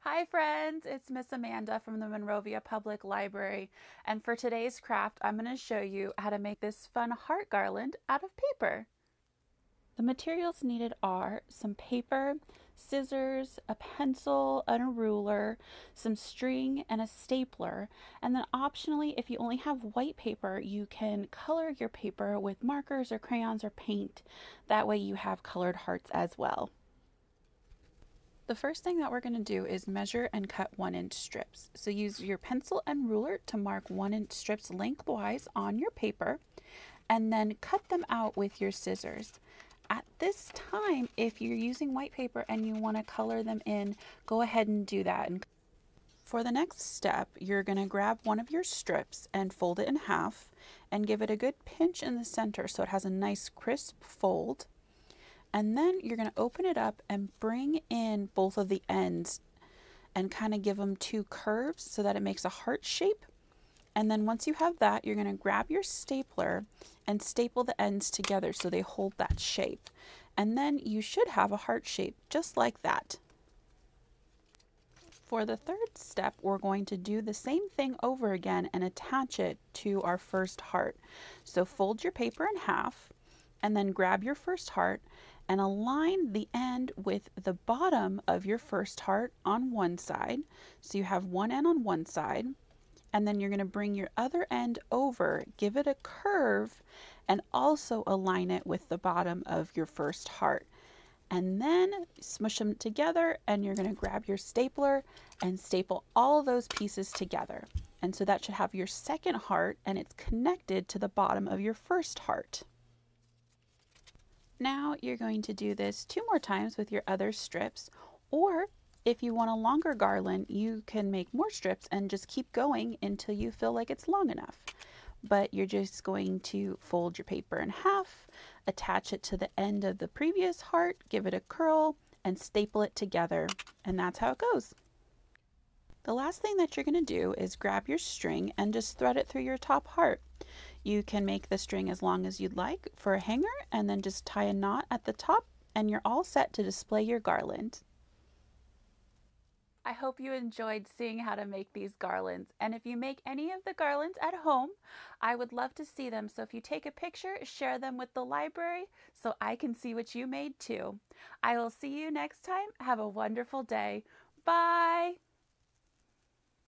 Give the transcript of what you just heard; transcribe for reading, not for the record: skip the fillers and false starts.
Hi friends, it's Miss Amanda from the Monrovia Public Library, and for today's craft I'm going to show you how to make this fun heart garland out of paper. The materials needed are some paper, scissors, a pencil, and a ruler, some string, and a stapler. And then optionally, if you only have white paper, you can color your paper with markers or crayons or paint. That way you have colored hearts as well. The first thing that we're going to do is measure and cut 1-inch strips. So use your pencil and ruler to mark 1-inch strips lengthwise on your paper and then cut them out with your scissors. At this time, if you're using white paper and you want to color them in, go ahead and do that. And for the next step, you're going to grab one of your strips and fold it in half and give it a good pinch in the center so it has a nice crisp fold. And then you're going to open it up and bring in both of the ends and kind of give them two curves so that it makes a heart shape. And then once you have that, you're going to grab your stapler and staple the ends together so they hold that shape. And then you should have a heart shape just like that. For the third step, we're going to do the same thing over again and attach it to our first heart. So fold your paper in half and then grab your first heart and align the end with the bottom of your first heart on one side. So you have one end on one side, and then you're going to bring your other end over, give it a curve, and also align it with the bottom of your first heart. And then smush them together, and you're going to grab your stapler and staple all of those pieces together. And so that should have your second heart, and it's connected to the bottom of your first heart. Now you're going to do this 2 more times with your other strips, or if you want a longer garland, you can make more strips and just keep going until you feel like it's long enough. But you're just going to fold your paper in half, attach it to the end of the previous heart, give it a curl, and staple it together, and that's how it goes. The last thing that you're going to do is grab your string and just thread it through your top heart. You can make the string as long as you'd like for a hanger and then just tie a knot at the top and you're all set to display your garland. I hope you enjoyed seeing how to make these garlands, and if you make any of the garlands at home, I would love to see them. So if you take a picture, share them with the library so I can see what you made too. I will see you next time. Have a wonderful day. Bye!